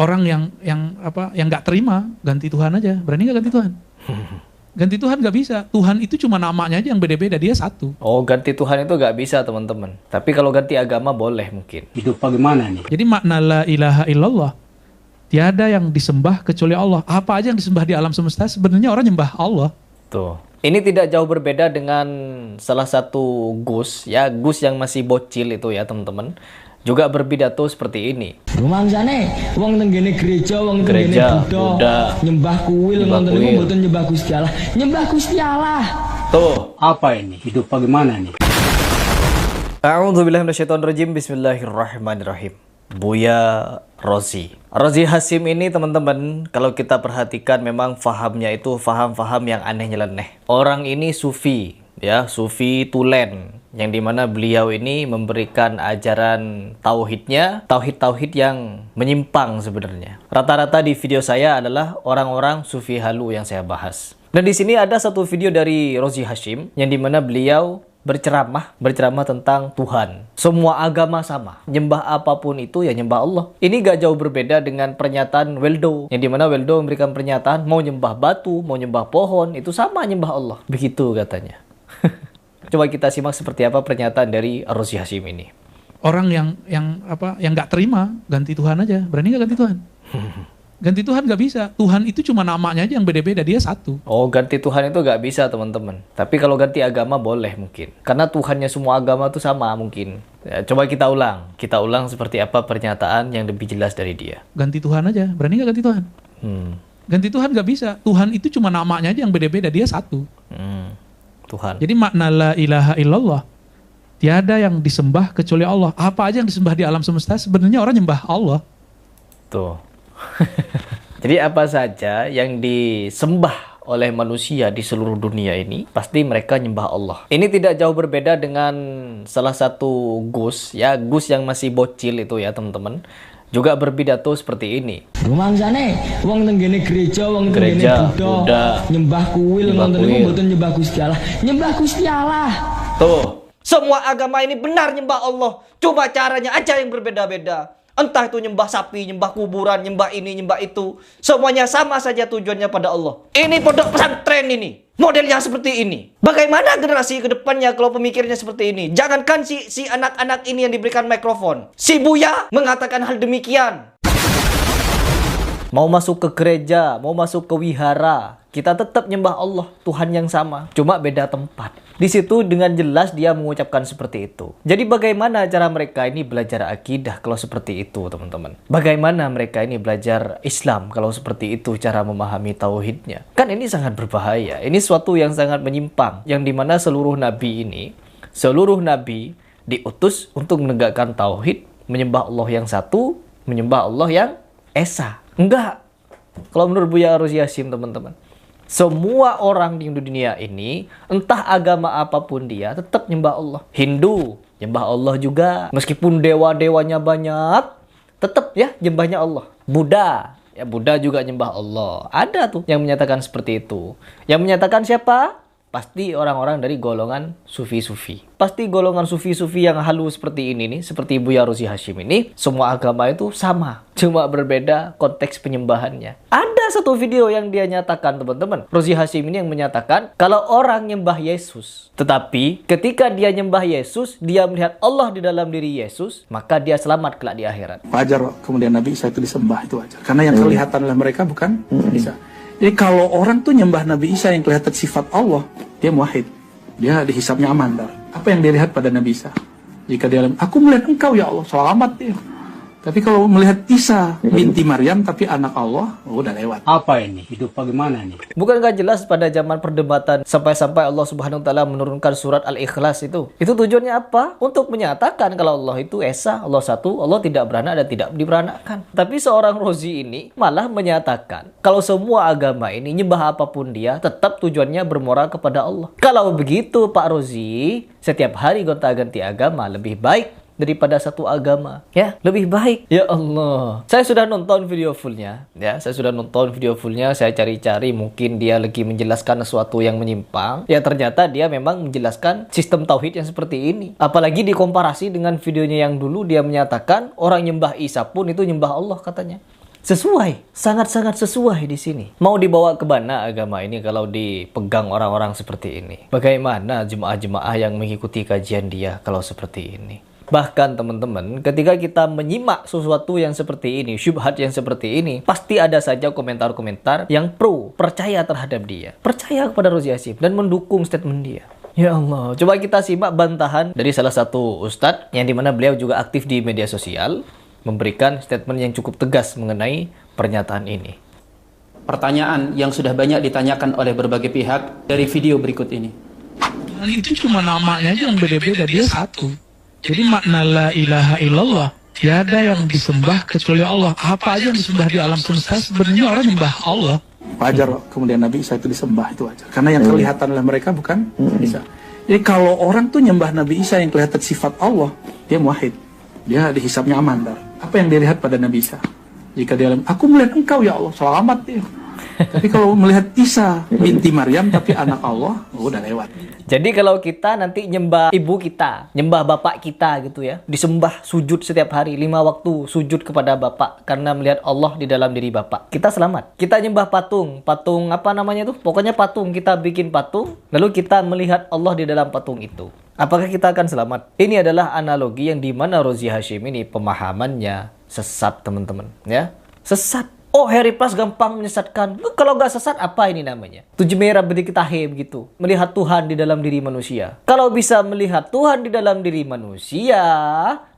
Orang yang nggak terima ganti Tuhan aja, berani nggak ganti Tuhan? Ganti Tuhan nggak bisa. Tuhan itu cuma namanya aja yang beda-beda, dia satu. Oh, ganti Tuhan itu nggak bisa teman-teman. Tapi kalau ganti agama boleh mungkin. Hidup bagaimana nih? Jadi makna la ilaha illallah, tiada yang disembah kecuali Allah. Apa aja yang disembah di alam semesta sebenarnya orang nyembah Allah. Tuh. Ini tidak jauh berbeda dengan salah satu Gus, ya Gus yang masih bocil itu ya teman-teman. Juga berpidato seperti ini. Rumangsane wong tenggene gereja, wong tenggene Buddha, nyembah kuil, ngoten niku mboten nyembah Gusti Allah, nyembah Gusti Allah. Tuh, Apa ini? Hidup bagaimana nih? A'udzubillahi minasyaitonirrajim. Bismillahirrahmanirrahim. Buya Rozi Hasyim ini teman-teman, kalau kita perhatikan memang fahamnya itu faham-faham yang aneh nyeleneh. Orang ini sufi, ya, sufi tulen, yang dimana beliau ini memberikan ajaran tauhidnya, tauhid yang menyimpang sebenarnya. Rata-rata di video saya adalah orang-orang sufi halu yang saya bahas. Dan di sini ada satu video dari Rozi Hasyim yang dimana beliau berceramah tentang Tuhan. Semua agama sama, nyembah apapun itu ya nyembah Allah. Ini gak jauh berbeda dengan pernyataan Weldo, yang dimana Weldo memberikan pernyataan mau nyembah batu, mau nyembah pohon, itu sama nyembah Allah. Begitu katanya. Coba kita simak seperti apa pernyataan dari Rozi Hasyim ini. Orang yang nggak terima ganti Tuhan aja, berani nggak ganti Tuhan? Ganti Tuhan nggak bisa. Tuhan itu cuma namanya aja yang beda-beda, dia satu. Oh, ganti Tuhan itu nggak bisa teman-teman. Tapi kalau ganti agama boleh mungkin. Karena Tuhannya semua agama itu sama mungkin. Ya, coba kita ulang seperti apa pernyataan yang lebih jelas dari dia. Ganti Tuhan aja, berani nggak ganti Tuhan? Ganti Tuhan nggak bisa. Tuhan itu cuma namanya aja yang beda-beda, dia satu. Tuhan. Jadi makna la ilaha illallah, tiada yang disembah kecuali Allah. Apa aja yang disembah di alam semesta sebenarnya orang nyembah Allah. Tuh. Jadi apa saja yang disembah oleh manusia di seluruh dunia ini pasti mereka nyembah Allah. Ini tidak jauh berbeda dengan salah satu Gus, ya Gus yang masih bocil itu ya teman-teman. Juga berpidato seperti ini. Rumangsane wong tenggene gereja, wong tenggene Buddha, nyembah kuil, ngoten niku mboten nyembah Gusti Allah, nyembah Gusti Allah. Tuh, semua agama ini benar nyembah Allah. Coba caranya aja yang berbeda-beda. Entah itu nyembah sapi, nyembah kuburan, nyembah ini, nyembah itu. Semuanya sama saja tujuannya pada Allah. Ini pondok pesantren ini. Modelnya seperti ini. Bagaimana generasi ke depannya kalau pemikirnya seperti ini? Jangankan si anak-anak ini yang diberikan mikrofon. Si Buya mengatakan hal demikian. Mau masuk ke gereja, mau masuk ke wihara, kita tetap nyembah Allah, Tuhan yang sama. Cuma beda tempat. Di situ dengan jelas dia mengucapkan seperti itu. Jadi bagaimana cara mereka ini belajar akidah kalau seperti itu, teman-teman? Bagaimana mereka ini belajar Islam kalau seperti itu cara memahami tauhidnya? Kan ini sangat berbahaya. Ini suatu yang sangat menyimpang. Yang dimana seluruh nabi diutus untuk menegakkan tauhid, menyembah Allah yang satu, menyembah Allah yang esa. Enggak. Kalau menurut Buya Rozi Hasyim, teman-teman, semua orang di dunia ini, entah agama apapun dia, tetap nyembah Allah. Hindu, nyembah Allah juga. Meskipun dewa-dewanya banyak, tetap ya nyembahnya Allah. Buddha, ya Buddha juga nyembah Allah. Ada tuh yang menyatakan seperti itu. Yang menyatakan siapa? Pasti orang-orang dari golongan sufi-sufi. Pasti golongan sufi-sufi yang halu seperti ini nih, seperti Buya Rozi Hasyim ini, semua agama itu sama. Cuma berbeda konteks penyembahannya. Ada satu video yang dia nyatakan, teman-teman. Rozi Hasyim ini yang menyatakan, kalau orang nyembah Yesus, tetapi ketika dia nyembah Yesus, dia melihat Allah di dalam diri Yesus, maka dia selamat kelak di akhirat. Wajar kemudian Nabi Isa itu disembah, itu wajar. Karena yang kelihatan oleh mereka bukan Isa. Jadi kalau orang tuh nyembah Nabi Isa yang kelihatan sifat Allah, dia muwahhid. Dia dihisapnya aman. Apa yang dilihat pada Nabi Isa? Jika dia bilang, aku melihat engkau ya Allah, selamat dia. Tapi kalau melihat Isa binti Maryam tapi anak Allah, udah lewat. Apa ini? Hidup bagaimana nih? Bukan nggak jelas pada zaman perdebatan sampai Allah Subhanahu wa taala menurunkan surat Al-Ikhlas itu. Itu tujuannya apa? Untuk menyatakan kalau Allah itu esa, Allah satu, Allah tidak beranak dan tidak diberanakkan. Tapi seorang Rozi ini malah menyatakan kalau semua agama ini nyembah apapun dia, tetap tujuannya bermoral kepada Allah. Kalau begitu Pak Rozi, setiap hari gonta-ganti agama lebih baik daripada satu agama, ya lebih baik. Ya Allah, saya sudah nonton video fullnya, saya cari-cari, mungkin dia lagi menjelaskan sesuatu yang menyimpang, ya ternyata dia memang menjelaskan sistem tauhid yang seperti ini. Apalagi dikomparasi dengan videonya yang dulu, dia menyatakan orang nyembah Isa pun itu nyembah Allah katanya. Sesuai, sangat-sangat sesuai di sini. Mau dibawa ke mana agama ini kalau dipegang orang-orang seperti ini? Bagaimana jemaah-jemaah yang mengikuti kajian dia kalau seperti ini? Bahkan teman-teman, ketika kita menyimak sesuatu yang seperti ini, syubhat yang seperti ini, pasti ada saja komentar-komentar yang pro, percaya terhadap dia. Percaya kepada Rozi Hashim dan mendukung statement dia. Ya Allah, coba kita simak bantahan dari salah satu ustadz yang dimana beliau juga aktif di media sosial, memberikan statement yang cukup tegas mengenai pernyataan ini. Pertanyaan yang sudah banyak ditanyakan oleh berbagai pihak dari video berikut ini. Itu cuma namanya aja yang beda-beda, dia satu. Jadi makna la ilaha illallah, tiada yang disembah kecuali Allah. Apa aja yang disembah di alam semesta sebenarnya orang menyembah Allah. Wajar kemudian Nabi Isa itu disembah, itu wajar. Karena yang kelihatan oleh mereka bukan Isa. Jadi kalau orang tuh nyembah Nabi Isa yang kelihatan sifat Allah, dia muwahhid. Dia dihisapnya aman. Apa yang dilihat pada Nabi Isa? Jika dia aku melihat engkau ya Allah, selamat dia. Tapi kalau melihat Isa binti Maryam tapi anak Allah, udah lewat. Jadi kalau kita nanti nyembah ibu kita, nyembah bapak kita gitu ya, disembah sujud setiap hari, 5 waktu sujud kepada bapak karena melihat Allah di dalam diri bapak, kita selamat. Kita nyembah patung apa namanya tuh? Pokoknya patung, kita bikin patung, lalu kita melihat Allah di dalam patung itu. Apakah kita akan selamat? Ini adalah analogi yang dimana Rozi Hashim ini pemahamannya sesat teman-teman, ya, sesat. Oh, Harry Plus gampang menyesatkan. Kalau nggak sesat, apa ini namanya? 7 merah begitu tahe begitu. Melihat Tuhan di dalam diri manusia. Kalau bisa melihat Tuhan di dalam diri manusia,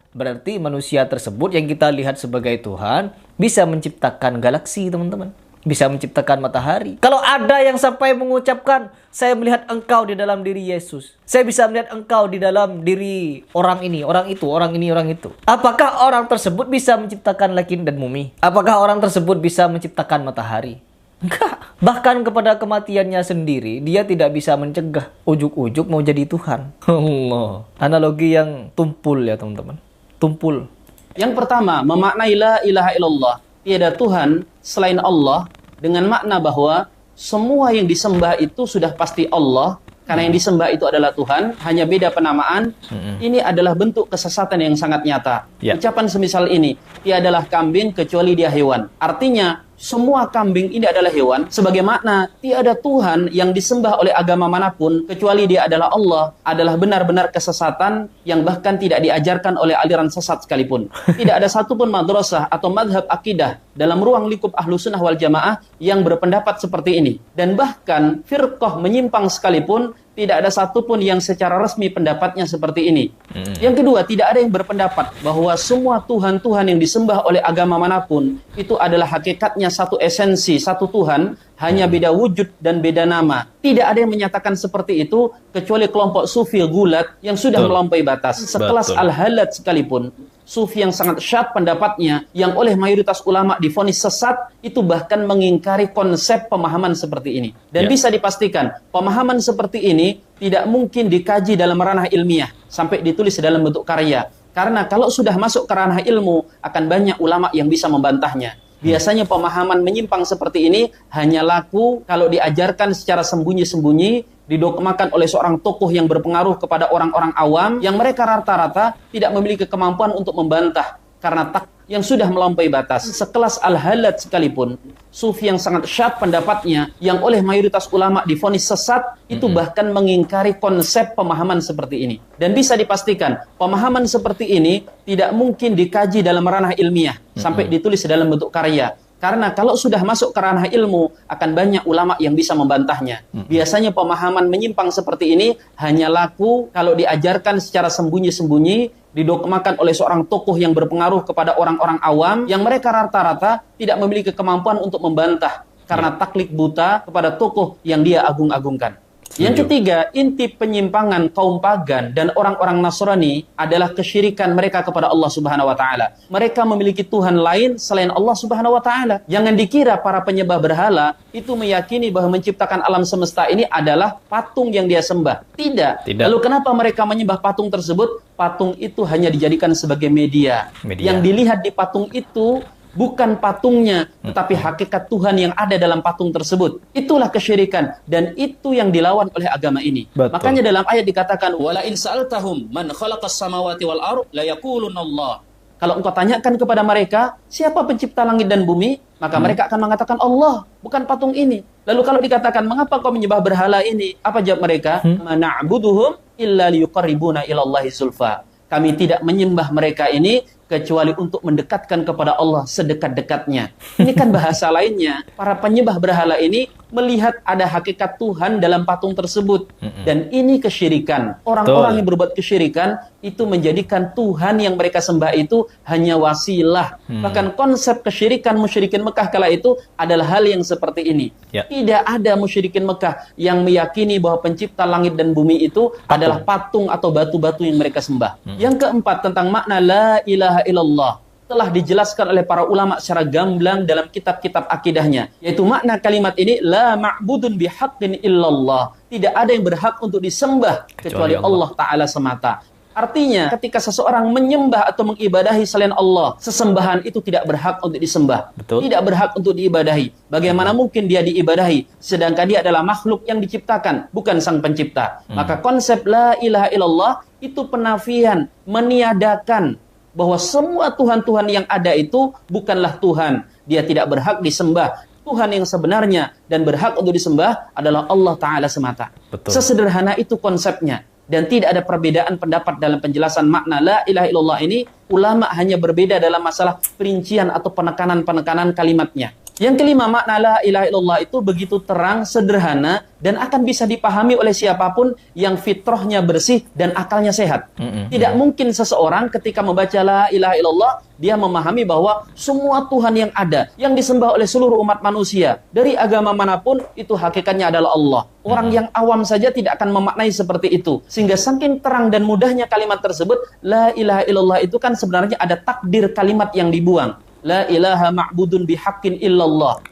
berarti manusia tersebut yang kita lihat sebagai Tuhan bisa menciptakan galaksi, teman-teman. Bisa menciptakan matahari. Kalau ada yang sampai mengucapkan, saya melihat engkau di dalam diri Yesus. Saya bisa melihat engkau di dalam diri orang ini, orang itu, orang ini, orang itu. Apakah orang tersebut bisa menciptakan langit dan bumi? Apakah orang tersebut bisa menciptakan matahari? Enggak. Bahkan kepada kematiannya sendiri, dia tidak bisa mencegah. Ujuk-ujuk mau jadi Tuhan. Allah. Analogi yang tumpul ya teman-teman. Tumpul. Yang pertama, memaknai la ilaha illallah. Tiada Tuhan selain Allah dengan makna bahwa semua yang disembah itu sudah pasti Allah, karena yang disembah itu adalah Tuhan, hanya beda penamaan. Ini adalah bentuk kesesatan yang sangat nyata. Ucapan semisal ini, tiadalah kambing kecuali dia hewan. Artinya semua kambing ini adalah hewan, sebagai makna tiada Tuhan yang disembah oleh agama manapun kecuali dia adalah Allah, adalah benar-benar kesesatan yang bahkan tidak diajarkan oleh aliran sesat sekalipun. Tidak ada satupun madrasah atau madhab akidah dalam ruang lingkup Ahlussunnah wal Jamaah yang berpendapat seperti ini. Dan bahkan firqah menyimpang sekalipun, tidak ada satupun yang secara resmi pendapatnya seperti ini. Yang kedua, tidak ada yang berpendapat bahwa semua Tuhan-Tuhan yang disembah oleh agama manapun itu adalah hakikatnya satu esensi, satu Tuhan, hanya beda wujud dan beda nama. Tidak ada yang menyatakan seperti itu kecuali kelompok sufi gulat yang sudah melampaui batas. Sekelas Al-Halat sekalipun, sufi yang sangat syad pendapatnya, yang oleh mayoritas ulama divonis sesat, itu bahkan mengingkari konsep pemahaman seperti ini. Dan bisa dipastikan, pemahaman seperti ini tidak mungkin dikaji dalam ranah ilmiah sampai ditulis dalam bentuk karya. Karena kalau sudah masuk ke ranah ilmu, akan banyak ulama yang bisa membantahnya. Biasanya pemahaman menyimpang seperti ini hanya laku kalau diajarkan secara sembunyi-sembunyi, didogmakan oleh seorang tokoh yang berpengaruh kepada orang-orang awam yang mereka rata-rata tidak memiliki kemampuan untuk membantah karena yang sudah melampaui batas. Sekelas Al-Halat sekalipun, sufi yang sangat syad pendapatnya, yang oleh mayoritas ulama divonis sesat, itu bahkan mengingkari konsep pemahaman seperti ini. Dan bisa dipastikan, pemahaman seperti ini tidak mungkin dikaji dalam ranah ilmiah sampai ditulis dalam bentuk karya. Karena kalau sudah masuk ke ranah ilmu, akan banyak ulama yang bisa membantahnya. Biasanya pemahaman menyimpang seperti ini hanya laku kalau diajarkan secara sembunyi-sembunyi, didogmakan oleh seorang tokoh yang berpengaruh kepada orang-orang awam, yang mereka rata-rata tidak memiliki kemampuan untuk membantah karena taklid buta kepada tokoh yang dia agung-agungkan. Yang ketiga, inti penyimpangan kaum pagan dan orang-orang Nasrani adalah kesyirikan mereka kepada Allah Subhanahu wa taala. Mereka memiliki Tuhan lain selain Allah Subhanahu wa taala. Jangan dikira para penyembah berhala itu meyakini bahwa menciptakan alam semesta ini adalah patung yang dia sembah. Tidak. Lalu kenapa mereka menyembah patung tersebut? Patung itu hanya dijadikan sebagai media. Yang dilihat di patung itu bukan patungnya, tetapi hakikat Tuhan yang ada dalam patung tersebut. Itulah kesyirikan, dan itu yang dilawan oleh agama ini. Makanya dalam ayat dikatakan, "Wala in sa'altahum man khalaqas samawati wal ardh la yaquluna Allah." Kalau engkau tanyakan kepada mereka, siapa pencipta langit dan bumi? Maka mereka akan mengatakan Allah, bukan patung ini. Lalu kalau dikatakan, mengapa kau menyembah berhala ini? Apa jawab mereka? Mana'buduhum illa liyuqarribuna ilallahi zulfa. Kami tidak menyembah mereka ini kecuali untuk mendekatkan kepada Allah sedekat-dekatnya. Ini kan bahasa lainnya. Para penyembah berhala ini melihat ada hakikat Tuhan dalam patung tersebut. Dan ini kesyirikan. Orang-orang yang berbuat kesyirikan itu menjadikan Tuhan yang mereka sembah itu hanya wasilah. Bahkan konsep kesyirikan musyrikin Mekah kala itu adalah hal yang seperti ini. Tidak ada musyrikin Mekah yang meyakini bahwa pencipta langit dan bumi itu adalah patung atau batu-batu yang mereka sembah. Yang keempat, tentang makna la ilaha illallah telah dijelaskan oleh para ulama secara gamblang dalam kitab-kitab akidahnya, yaitu makna kalimat ini la ma'budun bihaqqin illallah, tidak ada yang berhak untuk disembah kecuali Allah Ta'ala semata. Artinya ketika seseorang menyembah atau mengibadahi selain Allah, sesembahan itu tidak berhak untuk disembah. Tidak berhak untuk diibadahi. Bagaimana mungkin dia diibadahi sedangkan dia adalah makhluk yang diciptakan, bukan sang pencipta. Maka konsep la ilaha illallah itu penafian, meniadakan bahwa semua Tuhan-Tuhan yang ada itu bukanlah Tuhan. Dia tidak berhak disembah. Tuhan yang sebenarnya dan berhak untuk disembah adalah Allah Ta'ala semata. Sesederhana itu konsepnya. Dan tidak ada perbedaan pendapat dalam penjelasan makna la ilaha illallah ini. Ulama hanya berbeda dalam masalah perincian atau penekanan-penekanan kalimatnya. Yang kelima, makna la ilaha illallah itu begitu terang, sederhana, dan akan bisa dipahami oleh siapapun yang fitrahnya bersih dan akalnya sehat. Tidak mungkin seseorang ketika membaca la ilaha illallah, dia memahami bahwa semua Tuhan yang ada, yang disembah oleh seluruh umat manusia, dari agama manapun, itu hakikatnya adalah Allah. Orang yang awam saja tidak akan memaknai seperti itu. Sehingga saking terang dan mudahnya kalimat tersebut, la ilaha illallah itu kan sebenarnya ada takdir kalimat yang dibuang. La ilaha ma'budun bihaqqin illallah.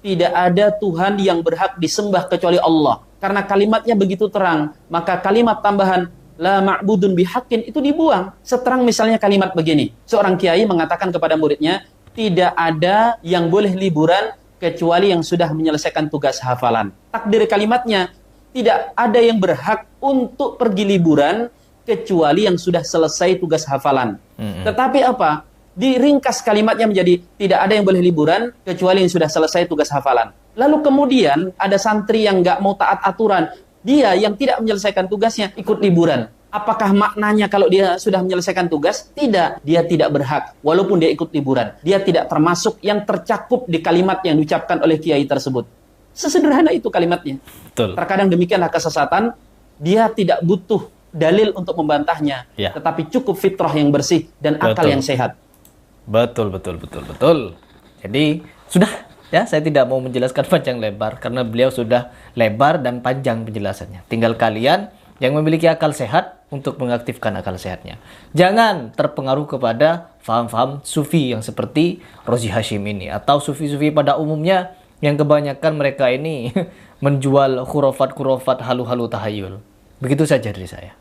Tidak ada Tuhan yang berhak disembah kecuali Allah. Karena kalimatnya begitu terang, maka kalimat tambahan la ma'budun bihaqqin itu dibuang. Seterang misalnya kalimat begini. Seorang kiai mengatakan kepada muridnya, tidak ada yang boleh liburan kecuali yang sudah menyelesaikan tugas hafalan. Takdir kalimatnya, tidak ada yang berhak untuk pergi liburan kecuali yang sudah selesai tugas hafalan. Tetapi apa? Diringkas kalimatnya menjadi tidak ada yang boleh liburan kecuali yang sudah selesai tugas hafalan. Lalu kemudian ada santri yang nggak mau taat aturan, dia yang tidak menyelesaikan tugasnya ikut liburan. Apakah maknanya kalau dia sudah menyelesaikan tugas? Tidak, dia tidak berhak walaupun dia ikut liburan. Dia tidak termasuk yang tercakup di kalimat yang diucapkan oleh kiai tersebut. Sesederhana itu kalimatnya. Terkadang demikianlah kesesatan, dia tidak butuh dalil untuk membantahnya, tetapi cukup fitrah yang bersih dan akal yang sehat. Betul. Jadi sudah ya, saya tidak mau menjelaskan panjang lebar karena beliau sudah lebar dan panjang penjelasannya. Tinggal kalian yang memiliki akal sehat untuk mengaktifkan akal sehatnya. Jangan terpengaruh kepada faham-faham sufi yang seperti Rozi Hashim ini atau sufi-sufi pada umumnya yang kebanyakan mereka ini menjual khurafat-khurafat halu-halu tahayul. Begitu saja dari saya.